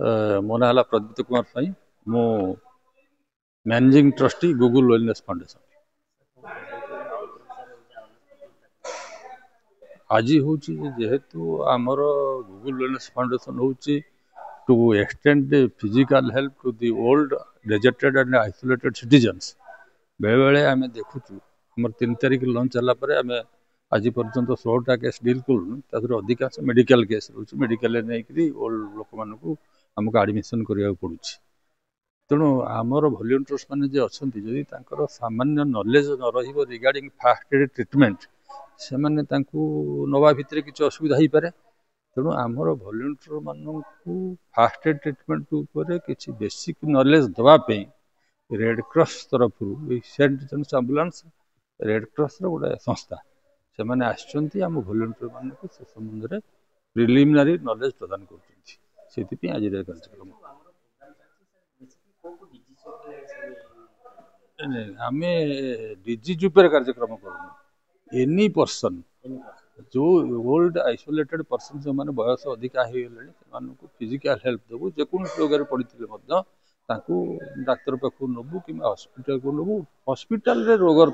मो ना है प्रदीप्त कुमार साई मो managing trustee Google wellness foundation. आज हूँ जेहेतु आमर गूगल वेलनेस फाउंडेशन हूँ to extend physical help to the old deserted and isolated citizens. बेले बेले आम देखु आम 3 तारिख लंच है आम आज पर्यंत 16टा केस डील करूँ अधिकांश मेडिकल केस रोचे मेडिकल नहीं ओल्ड लोक मानू आमको आडमिशन करा पड़ू। तेणु आमर वॉलंटियर्स मैंने जे अच्छा जदि सामान्य नॉलेज न रही रिगार्डिंग फास्ट एड ट्रिटमेंट से मैंने नवा भितर किसी असुविधा हो पारे। तेणु आमर वॉलंटियर मानू फास्ट एड ट्रिटमेंट उपर किसी बेसिक नॉलेज दवाई रेड क्रॉस तरफ saint James ambulance red cross गोटे संस्था से मैंने आम वॉलंटियर मानक से संबंध में प्रिलिमिनारी नॉलेज प्रदान कर आज कार्यक्रम आम डिजीज उपर कार्यक्रम करूँ एनी पर्सन जो ओल्ड आइसोलेटेड पर्सन जो मैंने बयस अधिका हो गले फिजिकल हेल्प देवु जेको रोग पड़ते डाक्तर पाखु नबू कि हस्पिटाल को नबू हस्पिटाल रोगर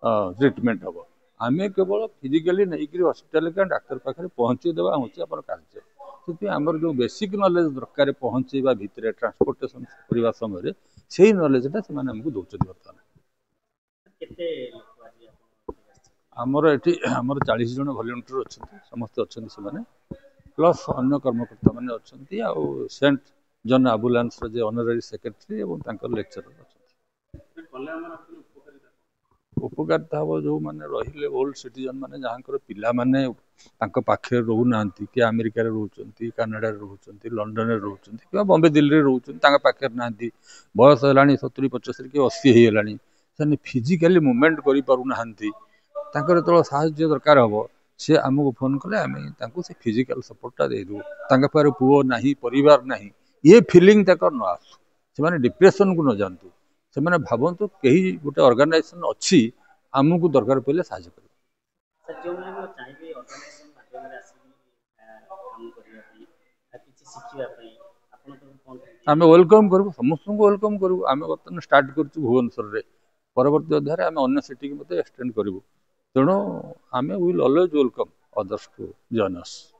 ट्रिटमेंट हम आम केवल फिजिकाली नहीं हस्पिटाल क्या डाक्तर पाखे पहुँचेदेवा हूँ आम कार्य से आमर जो बेसिक नॉलेज दरकार पहुँचेवा भितर ट्रांसपोर्टेशन करने समय से नॉलेजटा से आमको दौरान बर्तमान आमर ये आमर 40 जन वॉलंटियर अच्छा समस्ते अच्छा से प्लस अन्य कर्मकर्ता मैंने अच्छा सेंट जन एम्बुलेंस ऑनररी सेक्रेटरी और लेक्चरर अच्छा उपकारिता हम जो मैंने रही ओल्ड सिटीजन मैंने जहाँ पिला माने पाखे रोना कि अमेरिका रोचे कानाडा रोचे लंडन रोचे कि बॉम्बे दिल्ली रोचे पाखे ना बयस है 70 75 कि 80 होगा से फिजिकाली मुवमेंट करूना जो साहय दरकार हम सी आमको फोन कले आम से फिजिकल सपोर्टा देदेवु पाखे पुओ ना परिवार ना ये फिलिंग तक न आसू से डिप्रेशन को न जातु से भावतु कहीं गोटे ऑर्गेनाइजेशन अच्छी आमको दरकार पड़े साहय आम वेलकम करूँ समस्त वेलकम करूँ आम बर्तमान स्टार्ट कर भुवनेश्वर परवर्ती अध्याय आम अन्य सिटी एक्सटेंड करूँ तेणु आम will always welcome others to join us.